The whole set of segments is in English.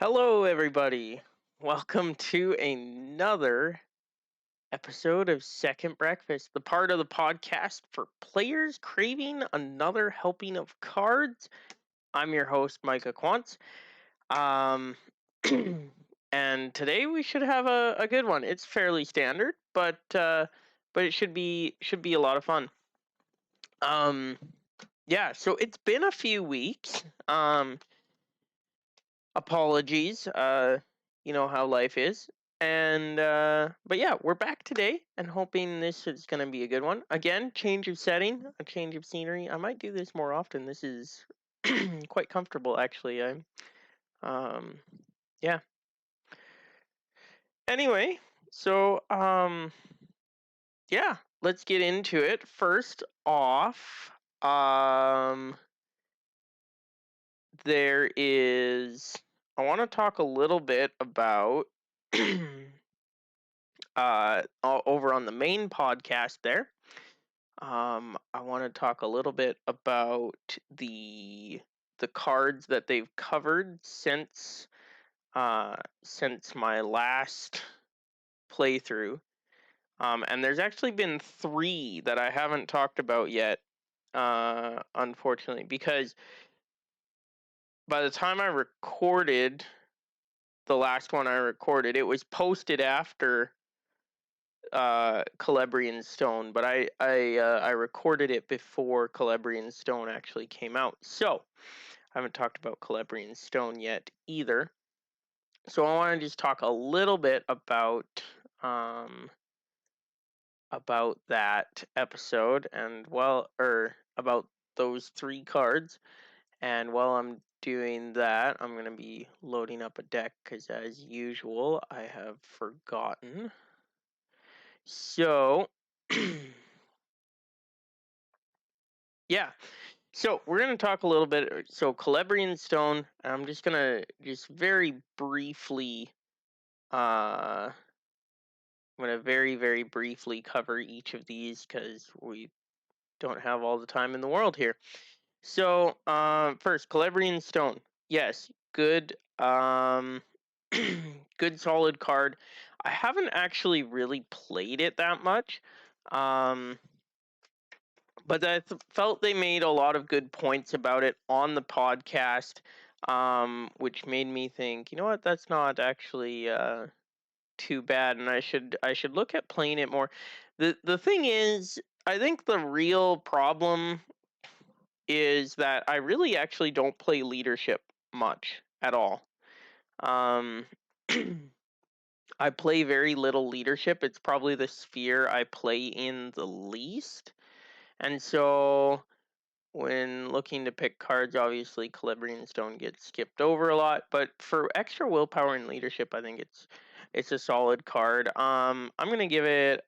Hello, everybody. Welcome to another episode of Second Breakfast, the part of the podcast for players craving another helping of cards. I'm your host, Micah Quantz. Um, and today we should have a good one. It's fairly standard, but it should be a lot of fun. Um, yeah. So it's been a few weeks. Apologies. You know how life is. And but yeah, we're back today and hoping this is gonna be a good one. Again, change of setting, a change of scenery. I might do this more often. This is quite comfortable actually. I'm um yeah. Anyway, so yeah, let's get into it. First off, um there is I want to talk a little bit about over on the main podcast there. I want to talk a little bit about the cards that they've covered since my last playthrough. And there's actually been 3 that I haven't talked about yet, unfortunately, because by the time I recorded the last one I recorded, it was posted after Celebrian Stone, but I recorded it before Celebrian Stone actually came out. So I haven't talked about Celebrian Stone yet either. So I want to just talk a little bit about that episode and about those 3 cards. And while I'm doing that, I'm going to be loading up a deck because as usual, I have forgotten. So yeah. So we're going to talk a little bit. So Celebrian Stone, I'm just going to very briefly, I'm going to very briefly cover each of these because we don't have all the time in the world here. So first, Celebrian Stone. Yes, good, good solid card. I haven't actually really played it that much. But I felt they made a lot of good points about it on the podcast, which made me think, you know what, that's not actually too bad, and I should look at playing it more. The thing is, I think the real problem is that I really actually don't play leadership much at all. Um, I play very little leadership. It's probably the sphere I play in the least, and so when looking to pick cards, obviously Celebrian Stone gets skipped over a lot, but for extra willpower and leadership, I think it's a solid card. I'm gonna give it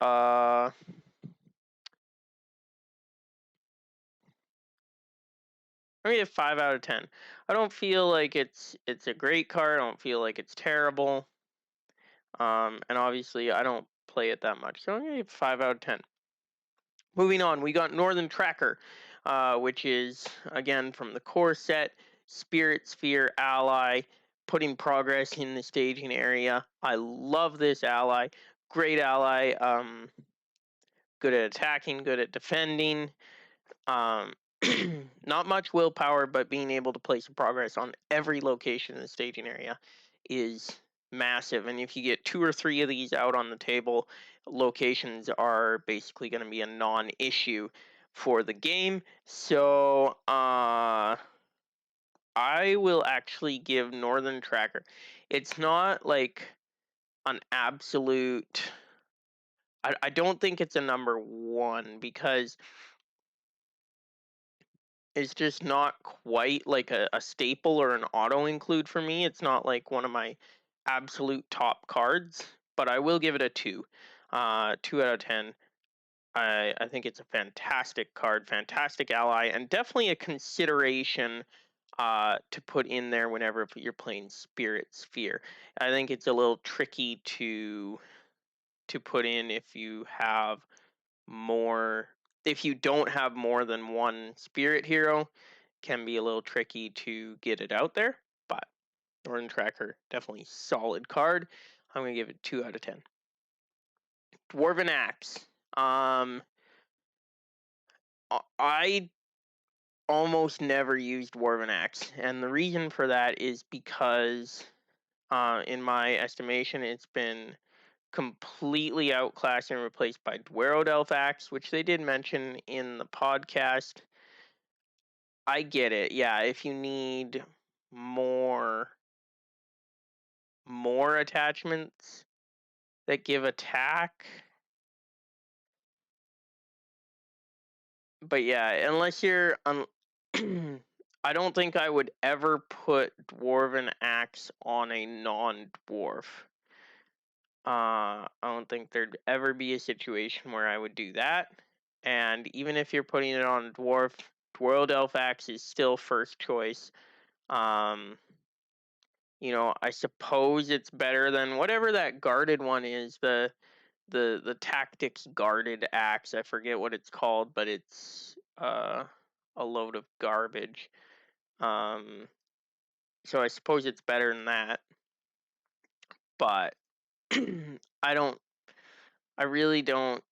I'm gonna give 5 out of 10. I don't feel like it's a great card. I don't feel like it's terrible. And obviously I don't play it that much, so I'm gonna give 5 out of 10. Moving on, we got Northern Tracker, which is, again, from the core set, Spirit Sphere ally, putting progress in the staging area. I love this ally. Great ally. Good at attacking, good at defending. Um, not much willpower, but being able to place progress on every location in the staging area is massive. And if you get 2 or 3 of these out on the table, locations are basically going to be a non-issue for the game. So I will actually give Northern Tracker. It's not like an absolute. I don't think it's a number 1 because it's just not quite like a staple or an auto include for me. It's not like one of my absolute top cards, but I will give it a 2. 2 out of 10. I think it's a fantastic card, fantastic ally, and definitely a consideration to put in there whenever you're playing Spirit Sphere. I think it's a little tricky to put in if you don't have more than one spirit hero. Can be a little tricky to get it out there, but Northern Tracker, definitely solid card. I'm going to give it 2 out of 10. Dwarven Axe. I almost never used Dwarven Axe, and the reason for that is because, in my estimation, it's been completely outclassed and replaced by Dwarrowed Elf Axe, which they did mention in the podcast. I get it. Yeah, if you need more attachments that give attack. But yeah, unless you're I don't think I would ever put Dwarven Axe on a non-dwarf. I don't think there'd ever be a situation where I would do that. And even if you're putting it on a dwarf, Dwarrowed Elf Axe is still first choice. I suppose it's better than whatever that guarded one is, the tactics guarded axe. I forget what it's called, but it's a load of garbage. So I suppose it's better than that. But I really don't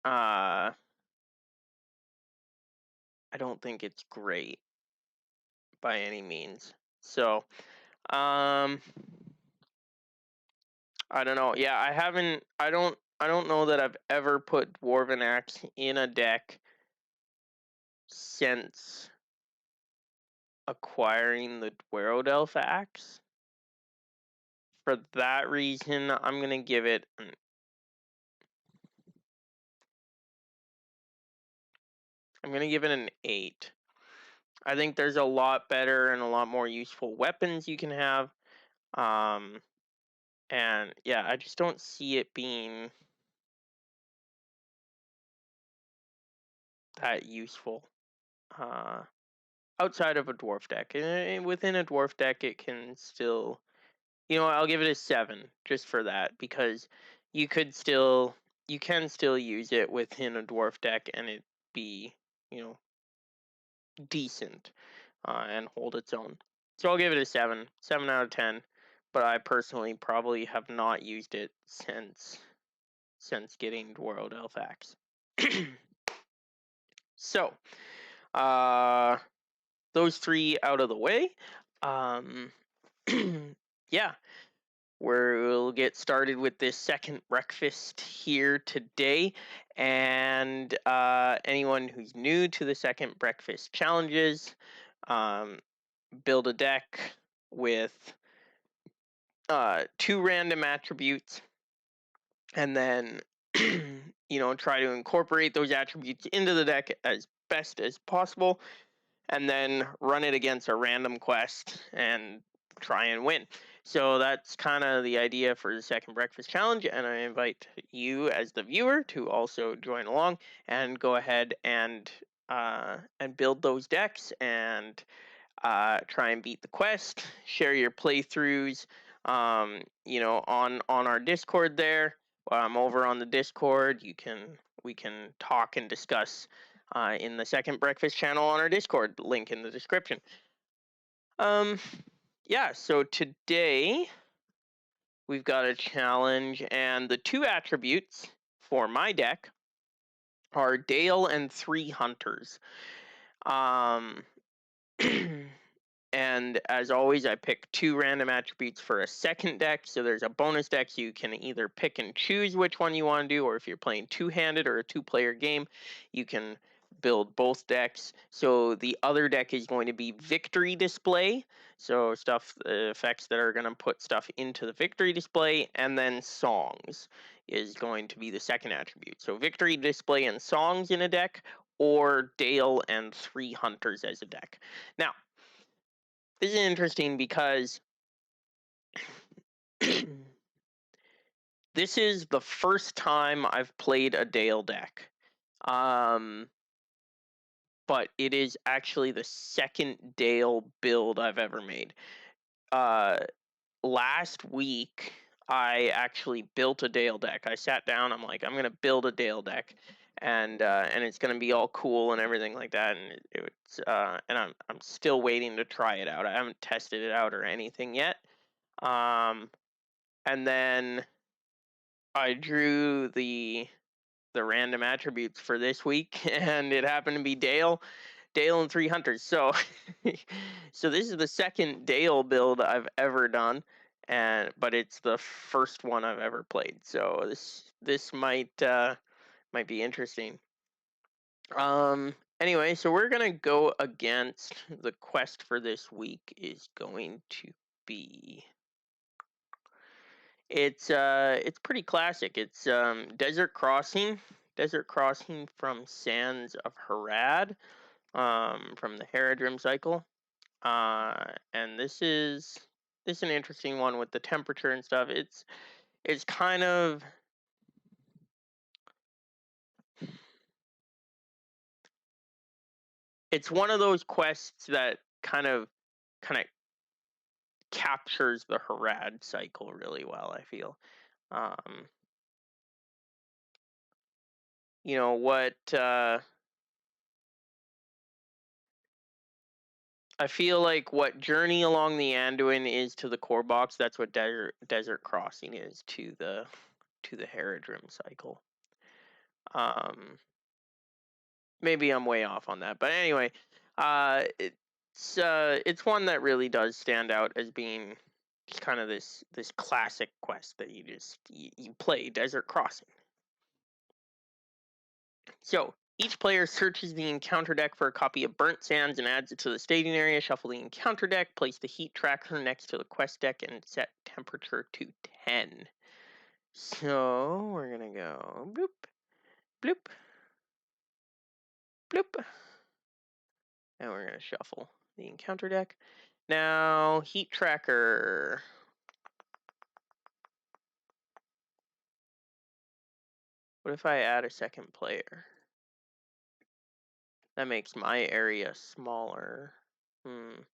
I don't think it's great by any means. So I don't know. Yeah, I don't know that I've ever put Dwarven Axe in a deck since acquiring the Dwarrowed Elf Axe. For that reason, I'm gonna give it an 8. I think there's a lot better and a lot more useful weapons you can have. And yeah, I just don't see it being that useful outside of a dwarf deck. And within a dwarf deck, it can still, I'll give it a 7 just for that, because you can still use it within a dwarf deck and it be, decent and hold its own. So I'll give it a 7 out of 10. But I personally probably have not used it since getting Dwarrowed Elf Axe. So, those 3 out of the way. Yeah, we'll get started with this second breakfast here today. And anyone who's new to the second breakfast challenges, build a deck with 2 random attributes, and then try to incorporate those attributes into the deck as best as possible, and then run it against a random quest and try and win. So that's kind of the idea for the second breakfast challenge, and I invite you as the viewer to also join along and go ahead and build those decks and try and beat the quest. Share your playthroughs, on our Discord there. Over on the Discord, we can talk and discuss in the second breakfast channel on our Discord, link in the description. Yeah, so today we've got a challenge, and the 2 attributes for my deck are Dale and 3 Hunters. And as always, I pick 2 random attributes for a second deck. So there's a bonus deck. So you can either pick and choose which one you want to do, or if you're playing 2-handed or a 2-player game, you can build both decks. So the other deck is going to be Victory Display. So effects that are going to put stuff into the Victory Display, and then Songs is going to be the second attribute. So Victory Display and Songs in a deck, or Dale and 3 Hunters as a deck. Now, this is interesting because this is the first time I've played a Dale deck. But it is actually the second Dale build I've ever made. Last week, I actually built a Dale deck. I sat down, I'm like, I'm going to build a Dale deck. and it's gonna be all cool and everything like that. And I'm still waiting to try it out. I haven't tested it out or anything yet. And then I drew the random attributes for this week, and it happened to be Dale and 3 hunters. So so this is the second Dale build I've ever done, but it's the first one I've ever played. So this might be interesting. Anyway, so we're gonna go against the quest for this week is going to be it's pretty classic. It's Desert Crossing. Desert Crossing from Sands of Harad, from the Herodrim cycle. And this is an interesting one with the temperature and stuff. It's kind of it's one of those quests that kind of captures the Harad cycle really well, I feel. Um, you know what I feel like what Journey Along the Anduin is to the core box, that's what Desert Crossing is to the Herodrim cycle. Maybe I'm way off on that, but anyway, it's one that really does stand out as being just kind of this classic quest that you play, Desert Crossing. So each player searches the encounter deck for a copy of Burnt Sands and adds it to the staging area. Shuffle the encounter deck, place the heat tracker next to the quest deck, and set temperature to 10. So we're gonna go bloop, bloop, bloop, and we're gonna shuffle the encounter deck. Now heat tracker. What if I add a second player? That makes my area smaller. You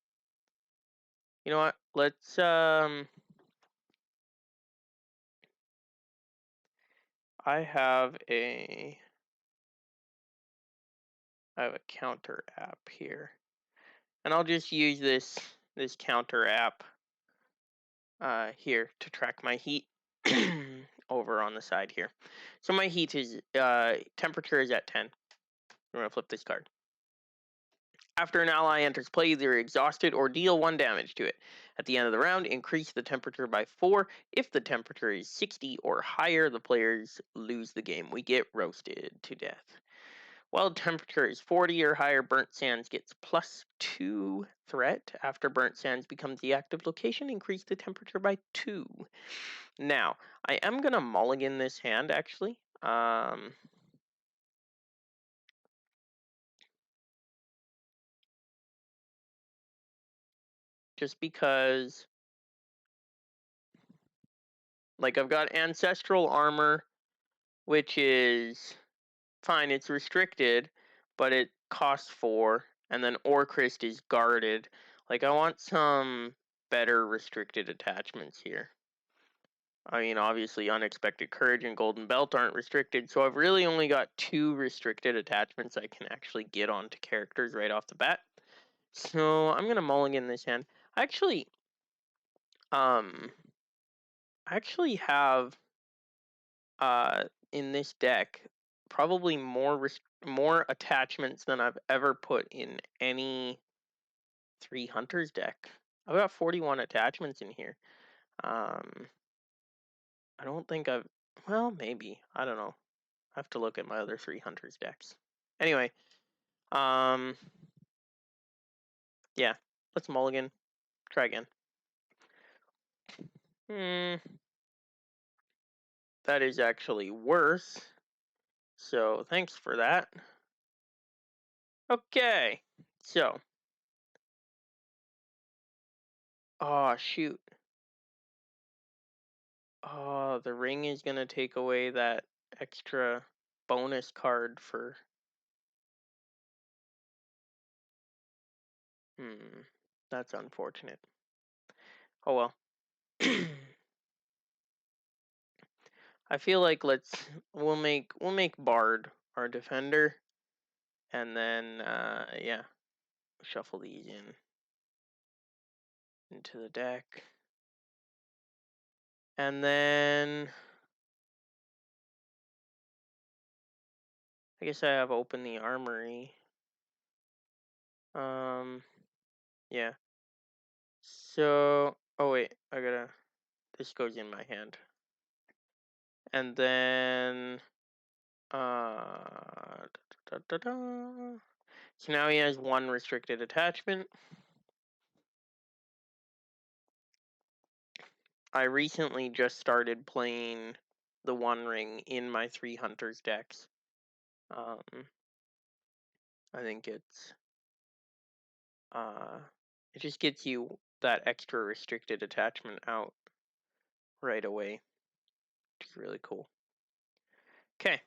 know what? Let's I have a counter app here, and I'll just use this counter app here to track my heat over on the side here. So my heat is temperature is at 10. I'm gonna flip this card. After an ally enters play, they're exhausted or deal 1 damage to it. At the end of the round, increase the temperature by 4. If the temperature is 60 or higher, the players lose the game. We get roasted to death. While temperature is 40 or higher, Burnt Sands gets +2 threat. After Burnt Sands becomes the active location, increase the temperature by 2. Now, I am going to mulligan this hand, actually. Just because, like, I've got Ancestral Armor, which is fine, it's restricted, but it costs 4, and then Orcrist is guarded. Like, I want some better restricted attachments here. I mean, obviously, Unexpected Courage and Golden Belt aren't restricted, so I've really only got 2 restricted attachments I can actually get onto characters right off the bat. So I'm gonna mulligan this hand. I actually have in this deck probably more attachments than I've ever put in any 3 hunters deck. I've got 41 attachments in here. I don't think well, maybe. I don't know. I have to look at my other 3 hunters decks. Anyway, yeah, let's mulligan. Try again. That is actually worse. So thanks for that. Okay, so. Oh, shoot. Oh, the ring is going to take away that extra bonus card for. That's unfortunate. Oh well. I feel like we'll make Bard our defender. And then, yeah, shuffle these into the deck. And then I guess I have open the armory. Yeah. So, oh wait, this goes in my hand. And then, so now he has one restricted attachment. I recently just started playing the One Ring in my 3 Hunters decks. I think it just gets you that extra restricted attachment out right away, which is really cool. Okay.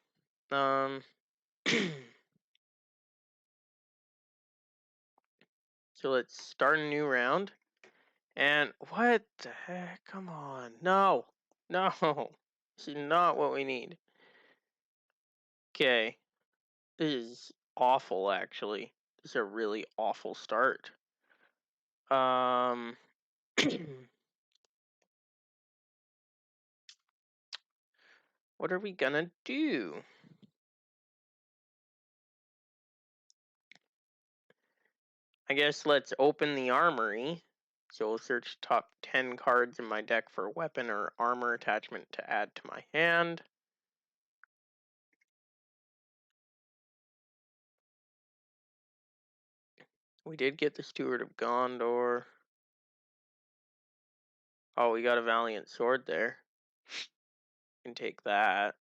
So let's start a new round. And what the heck? Come on. No. No. This is not what we need. Okay. This is awful, actually. This is a really awful start. What are we gonna do? I guess let's open the armory. So we'll search top 10 cards in my deck for weapon or armor attachment to add to my hand. We did get the Steward of Gondor. Oh, we got a Valiant Sword there. We can take that.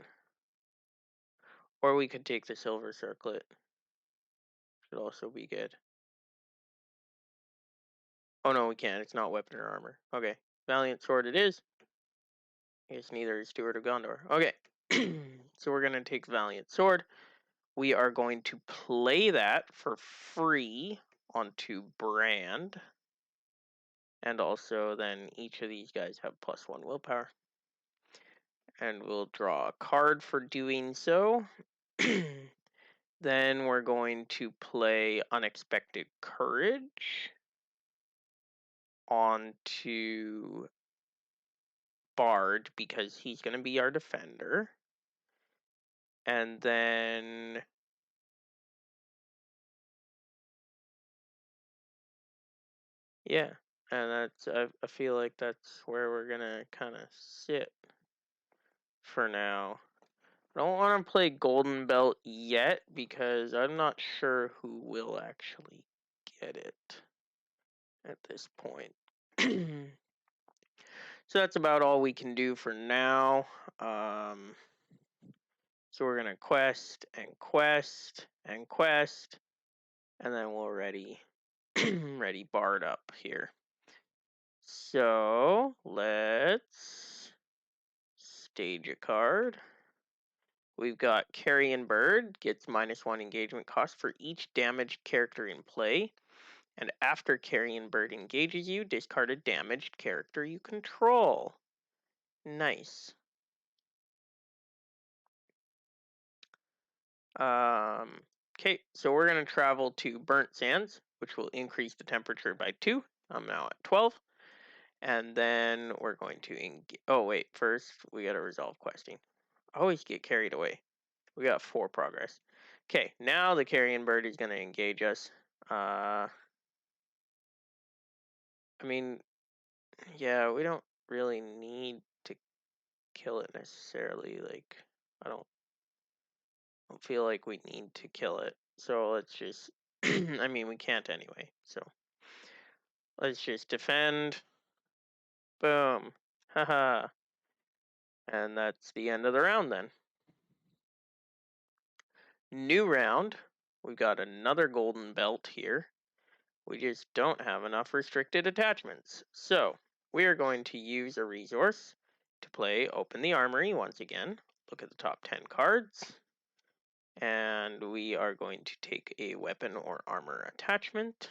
Or we could take the Silver Circlet. Should also be good. Oh no, we can't. It's not weapon or armor. Okay. Valiant Sword it is. I guess neither is Steward of Gondor. Okay. So we're going to take Valiant Sword. We are going to play that for free onto Brand. And also then each of these guys have +1 willpower. And we'll draw a card for doing so. Then we're going to play Unexpected Courage onto Bard because he's going to be our defender. And then yeah, and that's I feel like that's where we're going to kind of sit for now. I don't want to play Golden Belt yet because I'm not sure who will actually get it at this point. So that's about all we can do for now. So we're going to quest and quest and quest, and then we'll ready Bard up here. So let's stage a card. We've got Carrion Bird, gets -1 engagement cost for each damaged character in play. And after Carrion Bird engages you, discard a damaged character you control. Nice. Okay, so we're going to travel to Burnt Sands, which will increase the temperature by 2. I'm now at 12. And then we're going to oh wait, first we got to resolve questing. I always get carried away. We got 4 progress. Okay, now the Carrion Bird is going to engage us. I mean, yeah, we don't really need to kill it necessarily. Like, I don't feel like we need to kill it. So let's just, I mean, we can't anyway. So let's just defend. Boom. Haha. And that's the end of the round then. New round. We've got another golden belt here. We just don't have enough restricted attachments. So we are going to use a resource to play Open the Armory once again. Look at the top 10 cards. And we are going to take a weapon or armor attachment.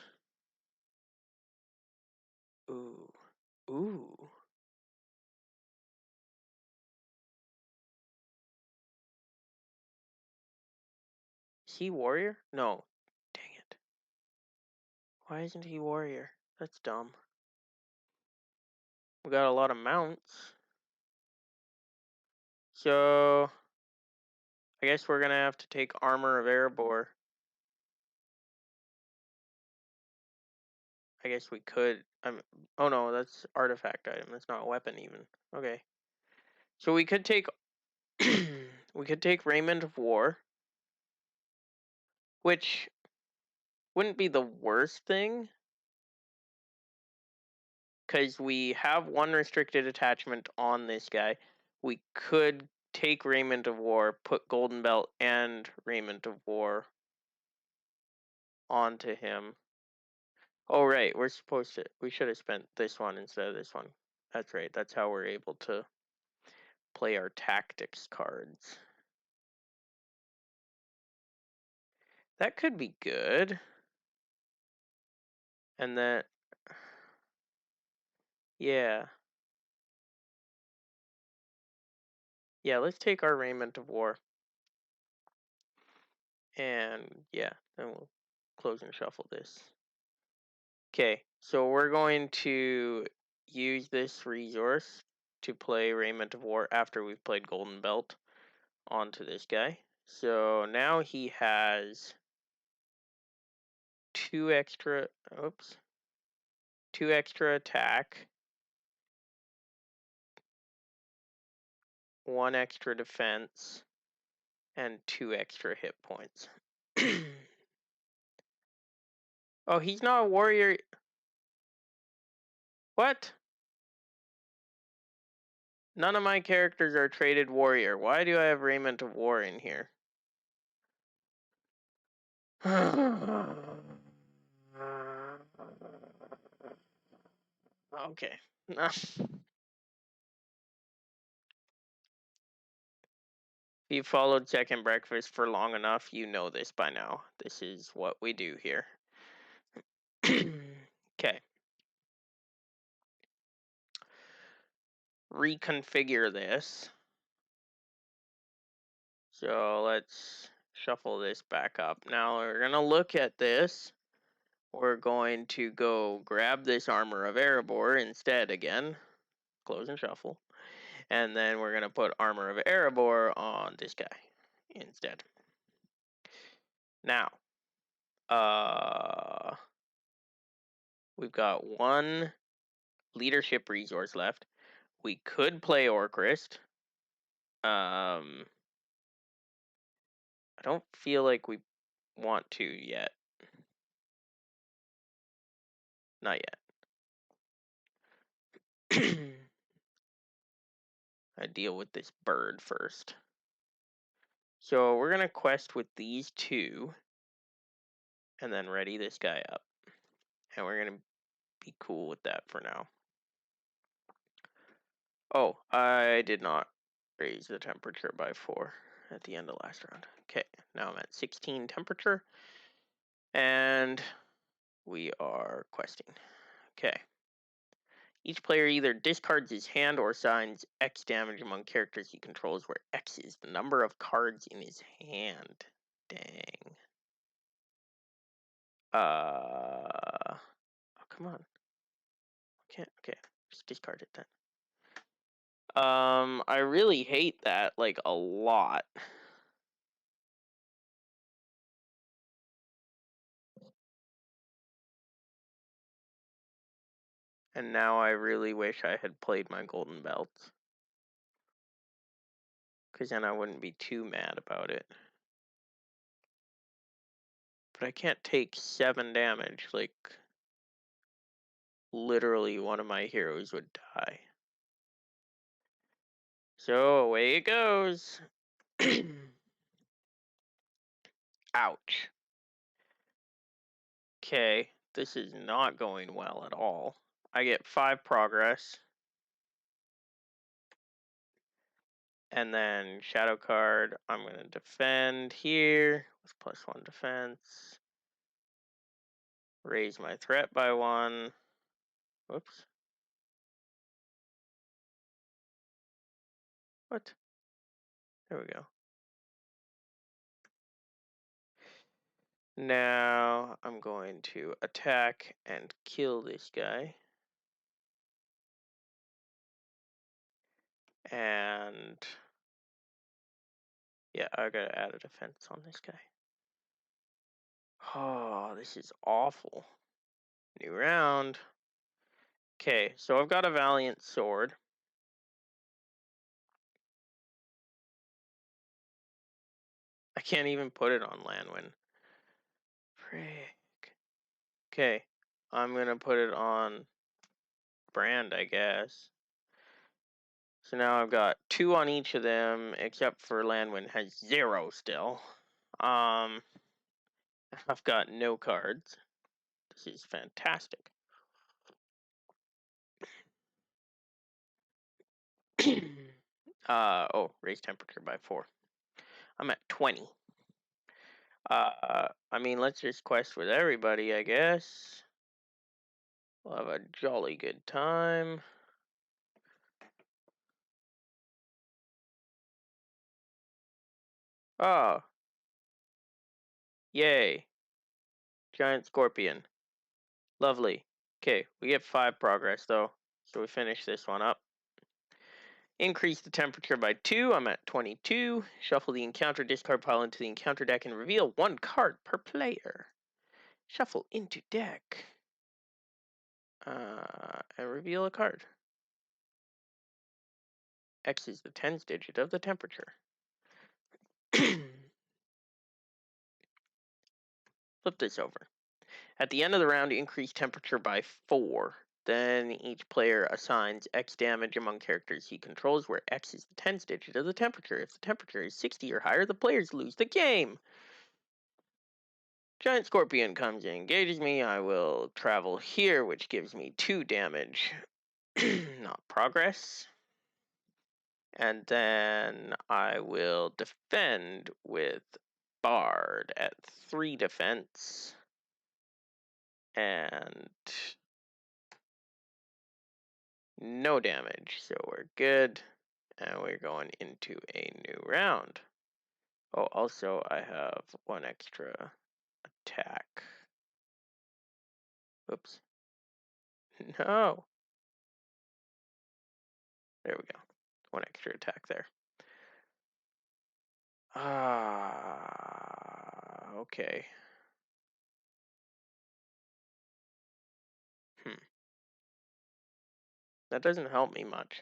Ooh. Ooh. he warrior? No. Dang it. Why isn't he warrior? That's dumb. We got a lot of mounts. So I guess we're gonna have to take armor of Erebor. I guess we could. Oh no, that's artifact item. That's not a weapon even. Okay. So we could take we could take Raiment of War, which wouldn't be the worst thing, because we have one restricted attachment on this guy. We could take Raiment of War, put Golden Belt and Raiment of War onto him. Oh right, we should have spent this one instead of this one. That's right, that's how we're able to play our tactics cards. That could be good. And then, yeah. Yeah, let's take our Raiment of War. And yeah, then we'll close and shuffle this. Okay, so we're going to use this resource to play Raiment of War after we've played Golden Belt onto this guy. So now he has two extra attack, one extra defense, and 2 extra hit points. Oh, he's not a warrior. What? None of my characters are traded warrior. Why do I have Raiment of War in here? Okay. If you followed Second Breakfast for long enough, you know this by now. This is what we do here. Okay. Reconfigure this. So let's shuffle this back up. Now we're going to look at this. We're going to go grab this Armor of Erebor instead again. Close and shuffle. And then we're going to put Armor of Erebor on this guy instead. Now, we've got one leadership resource left. We could play Orcrist. I don't feel like we want to yet. Not yet. I deal with this bird first. So we're going to quest with these two. And then ready this guy up. And we're going to be cool with that for now. Oh, I did not raise the temperature by 4 at the end of last round. Okay, now I'm at 16 temperature. And we are questing. Okay. Each player either discards his hand or assigns X damage among characters he controls, where X is the number of cards in his hand. Dang. Oh, come on. Okay, just discard it then. I really hate that, like, a lot. And now I really wish I had played my Golden Belts. Because then I wouldn't be too mad about it. But I can't take 7 damage, like, literally one of my heroes would die. So away it goes. Ouch. Okay, this is not going well at all. I get 5 progress. And then shadow card, I'm going to defend here with +1 defense. Raise my threat by 1. Whoops. What? There we go. Now I'm going to attack and kill this guy. And yeah, I gotta add a defense on this guy. Oh, this is awful. New round. Okay, so I've got a Valiant Sword. I can't even put it on Lanwin. Frick. Okay, I'm gonna put it on Brand, I guess. So now I've got 2 on each of them, except for Lanwin has 0 still. I've got no cards. This is fantastic. Raise temperature by 4. I'm at 20. I mean, let's just quest with everybody, I guess. We'll have a jolly good time. Oh. Yay. Giant scorpion. Lovely. Okay, we get 5 progress, though. So we finish this one up. Increase the temperature by 2. I'm at 22. Shuffle the encounter discard pile into the encounter deck and reveal 1 card per player. Shuffle into deck. And reveal a card. X is the tens digit of the temperature. Flip this over. At the end of the round, increase temperature by 4. Then each player assigns X damage among characters he controls, where X is the tens digit of the temperature. If the temperature is 60 or higher, the players lose the game. Giant Scorpion comes and engages me. I will travel here, which gives me 2 damage. Not progress. And then I will defend with Bard at 3 defense. And no damage, so we're good. And we're going into a new round. Oh, also I have 1 extra attack. Oops. No. There we go. 1 extra attack there. Okay. That doesn't help me much.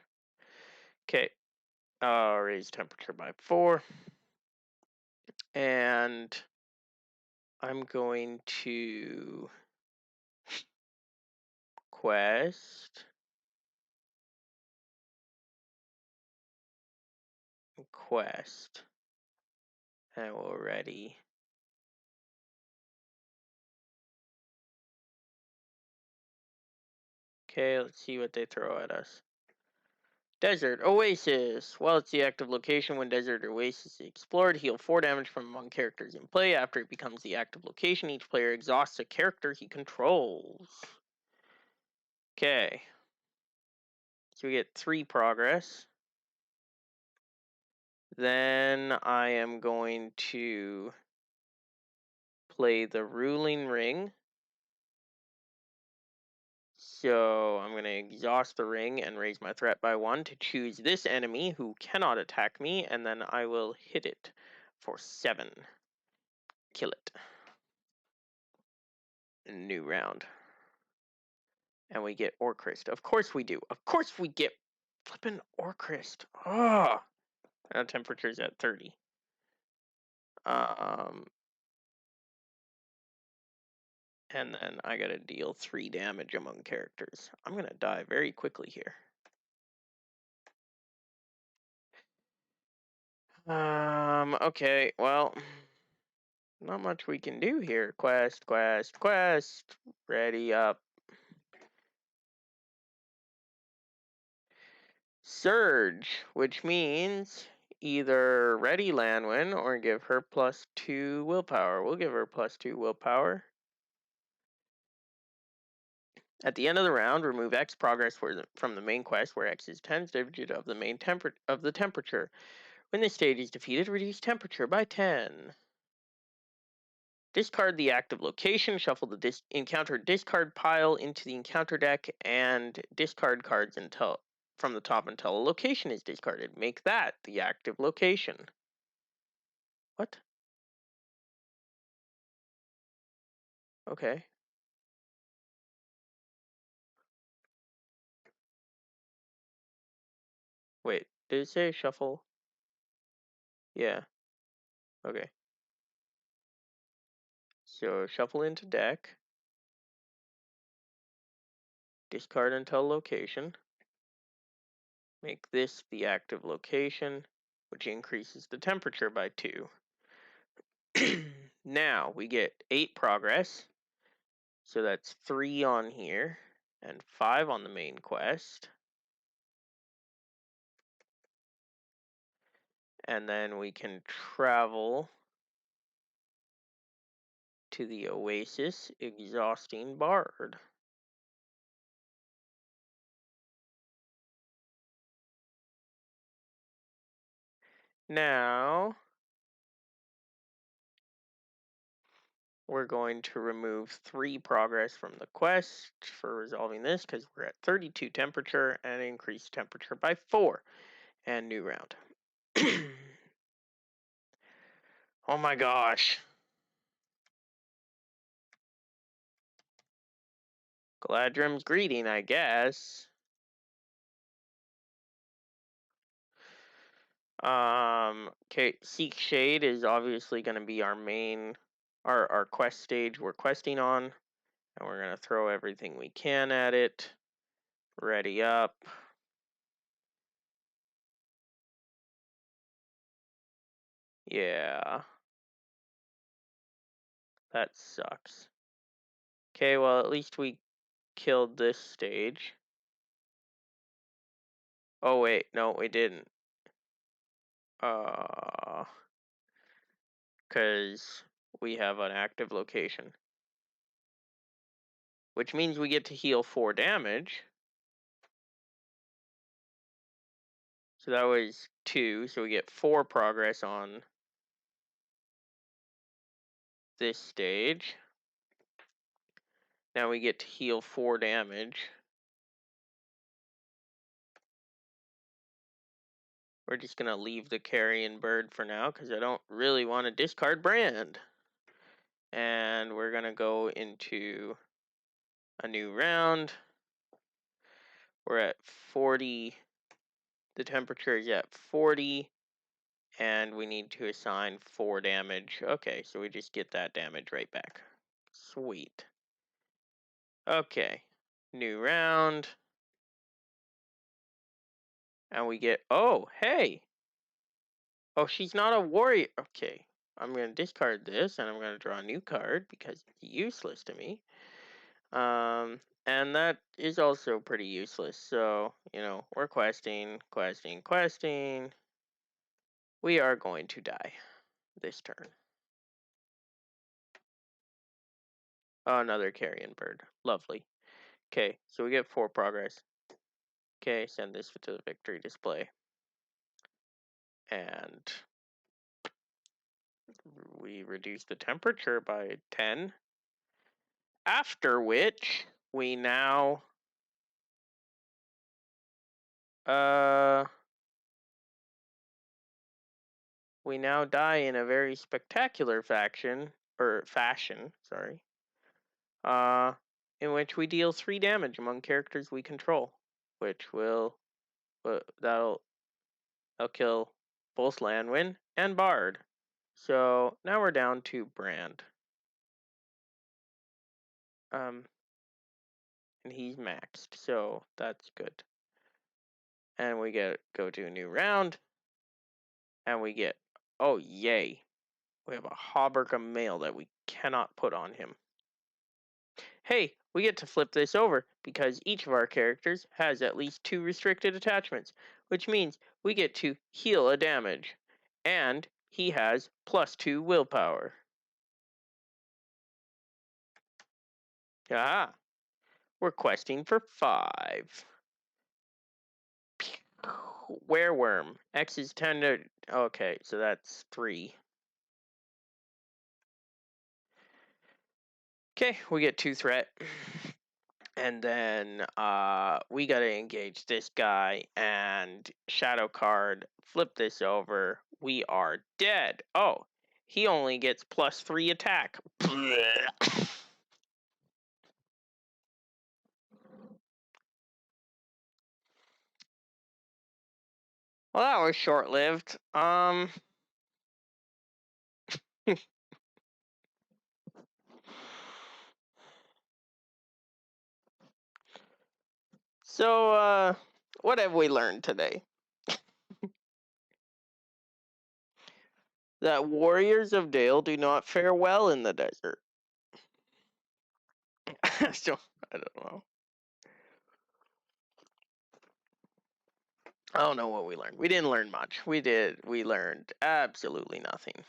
Okay. Raise temperature by 4. And I'm going to quest. And we're ready. Okay, let's see what they throw at us. Desert Oasis. While it's the active location when Desert Oasis is explored, heal 4 damage from among characters in play. After it becomes the active location, each player exhausts a character he controls. Okay. So we get 3 progress. Then I am going to play the Ruling Ring. So I'm going to exhaust the ring and raise my threat by 1 to choose this enemy who cannot attack me, and then I will hit it for 7. Kill it. New round. And we get Orcrist. Of course we do. Of course we get flippin' Orcrist. Oh! And temperature's at 30. And then I gotta deal 3 damage among characters. I'm gonna die very quickly here. Okay, well, not much we can do here. Quest. Ready up. Surge, which means either ready Lanwin or give her +2 willpower. We'll give her +2 willpower. At the end of the round, remove X progress from the main quest, where X is 10 digit of the main temperature. When this stage is defeated, reduce temperature by 10. Discard the active location, shuffle the encounter discard pile into the encounter deck, and discard cards from the top until a location is discarded. Make that the active location. What? Okay. Wait, did it say shuffle? Yeah. Okay. So shuffle into deck, discard until location, make this the active location, which increases the temperature by 2. Now we get 8 progress, so that's 3 on here, and 5 on the main quest. And then we can travel to the Oasis, exhausting Bard. Now, we're going to remove 3 progress from the quest for resolving this because we're at 32 temperature and increase temperature by 4. And new round. Oh my gosh. Galadrim's greeting, I guess. Okay, Seek Shade is obviously going to be our main, our quest stage we're questing on. And we're going to throw everything we can at it. Ready up. Yeah. That sucks. Okay, well, at least we killed this stage. Oh, wait. No, we didn't. Because we have an active location. Which means we get to heal 4 damage. So that was 2, so we get 4 progress on this stage. Now we get to heal 4 damage. We're just going to leave the carrion bird for now because I don't really want to discard Brand. And we're going to go into a new round. We're at 40. The temperature is at 40. And we need to assign 4 damage. Okay, so we just get that damage right back. Sweet. Okay. New round. And we get, oh, hey. Oh, she's not a warrior. Okay. I'm going to discard this, and I'm going to draw a new card because it's useless to me. And that is also pretty useless. So, we're questing. We are going to die this turn. Oh, another carrion bird. Lovely. Okay, so we get 4 progress. Okay, send this to the victory display. And we reduce the temperature by 10. After which, we now die in a very spectacular fashion, in which we deal 3 damage among characters we control, which that'll kill both Lanwin and Bard. So now we're down to Brand. And he's maxed, so that's good. And we go to a new round, and we get, oh yay, we have a Hauberka male that we cannot put on him. Hey, we get to flip this over because each of our characters has at least 2 restricted attachments, which means we get to heal a damage, and he has +2 willpower. Ah, we're questing for 5. Wereworm. X is 10 to... Okay, so that's 3. Okay, we get 2 threat. And then we gotta engage this guy and shadow card, flip this over. We are dead. Oh, he only gets +3 attack. Well, that was short-lived. So, what have we learned today? That warriors of Dale do not fare well in the desert. So, I don't know. I don't know what we learned. We didn't learn much. We learned absolutely nothing.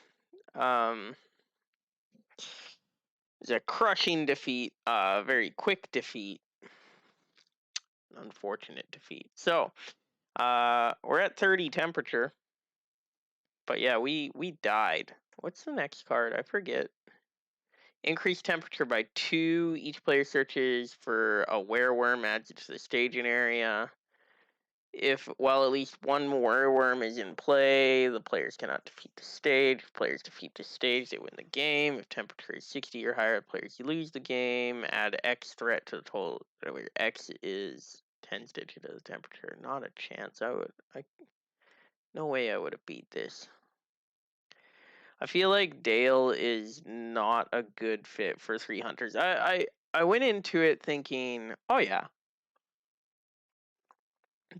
It's a crushing defeat, very quick defeat, unfortunate defeat. So, we're at 30 temperature, but yeah, we died. What's the next card? I forget. Increase temperature by 2. Each player searches for a wereworm, adds it to the staging area. If while at least one wereworm is in play, the players cannot defeat the stage. If players defeat the stage, they win the game. If temperature is 60 or higher, players lose the game. Add X threat to the total. Where X is 10 digit of the temperature. Not a chance. No way I would have beat this. I feel like Dale is not a good fit for 3 hunters. I went into it thinking, oh yeah,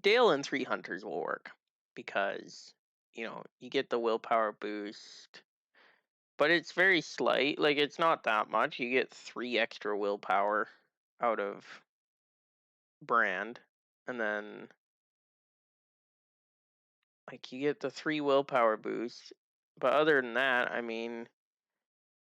Dale and 3 hunters will work because, you get the willpower boost, but it's very slight. Like, it's not that much. You get 3 extra willpower out of Brand, and then, like, you get the 3 willpower boost. But other than that, I mean,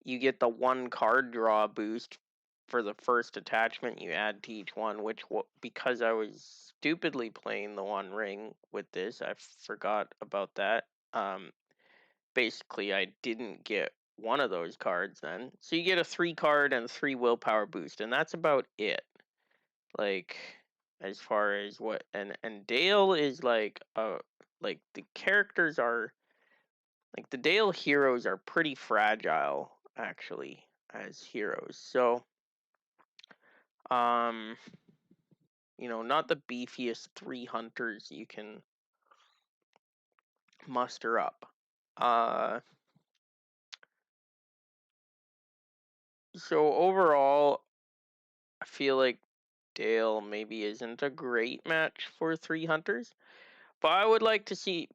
you get the 1 card draw boost for the first attachment you add to each one, which, because I was stupidly playing the One Ring with this, I forgot about that. Basically, I didn't get one of those cards then. So you get a 3 card and 3 willpower boost, and that's about it. Like, as far as what, and Dale is like the characters are, like, the Dale heroes are pretty fragile actually as heroes. So, um, not the beefiest 3 hunters you can muster up. So overall, I feel like Dale maybe isn't a great match for 3 hunters, but I would like to see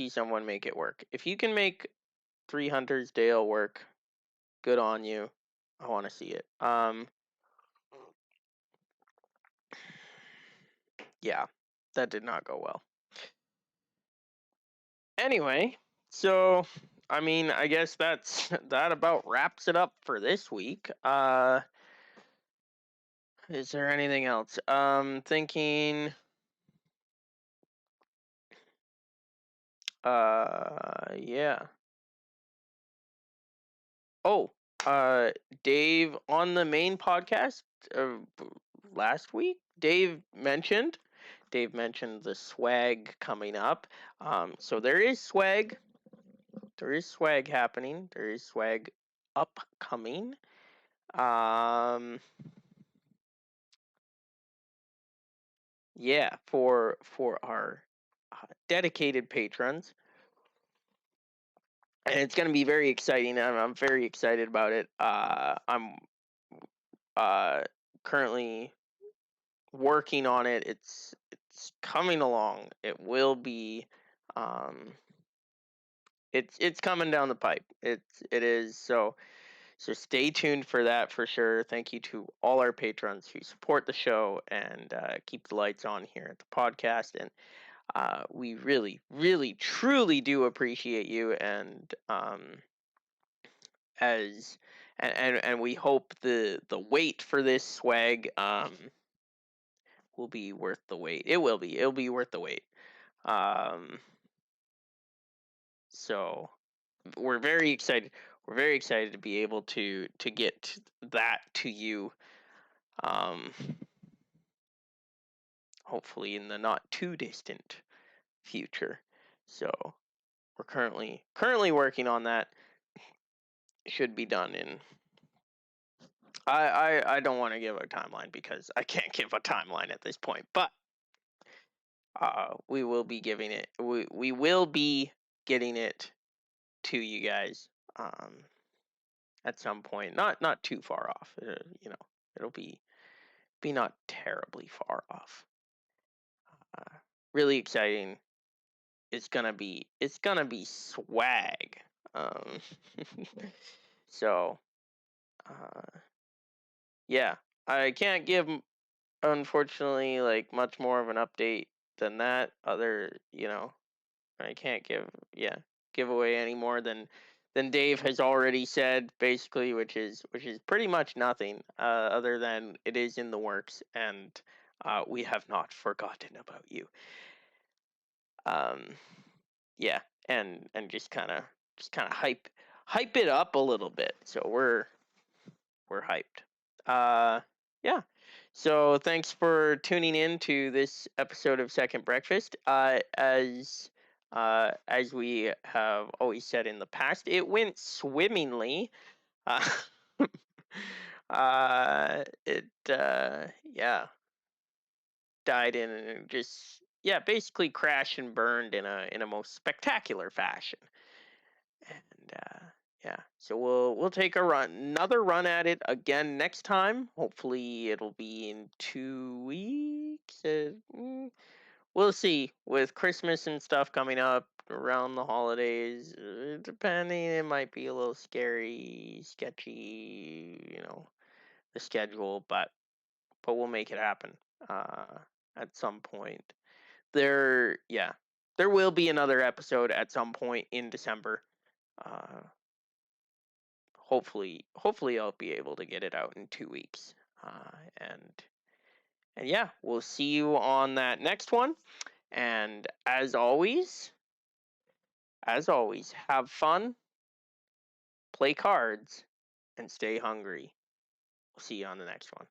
someone make it work. If you can make 3 hunters Dale work, good on you. I want to see it. Yeah, that did not go well. Anyway, so I mean, I guess that about wraps it up for this week. Is there anything else? Thinking. Yeah. Oh, Dave on the main podcast last week. Dave mentioned the swag coming up. So there is swag. There is swag happening. There is swag upcoming. Yeah, for our dedicated patrons, and it's going to be very exciting. I'm very excited about it. I'm currently working on it. It's coming along. It will be. It's coming down the pipe. It is. So stay tuned for that for sure. Thank you to all our patrons who support the show and keep the lights on here at the podcast. And we really, really, truly do appreciate you. And as and we hope the wait for this swag will be worth the wait. It will be. It'll be worth the wait. So we're very excited. we're very excited to be able to get that to you. Hopefully in the not too distant future. So we're currently working on that. Should be done in. I don't want to give a timeline because I can't give a timeline at this point, but we will be giving it. We will be getting it to you guys at some point. Not too far off. It'll be not terribly far off. Really exciting. It's gonna be swag. Um, so yeah, I can't give unfortunately like much more of an update than that. I can't give away any more than Dave has already said, basically, which is pretty much nothing other than it is in the works, and we have not forgotten about you. Yeah, and just kind of hype it up a little bit. So we're hyped. Yeah. So thanks for tuning in to this episode of Second Breakfast. As we have always said in the past, it went swimmingly. Uh, it yeah, died in and just basically crashed and burned in a most spectacular fashion. And so we'll take another run at it again next time. Hopefully it'll be in 2 weeks. We'll see. With Christmas and stuff coming up around the holidays, depending, it might be a little scary, sketchy, the schedule, but we'll make it happen at some point. There will be another episode at some point in December. Uh, hopefully I'll be able to get it out in 2 weeks. And yeah, we'll see you on that next one. And as always, have fun, play cards, and stay hungry. We'll see you on the next one.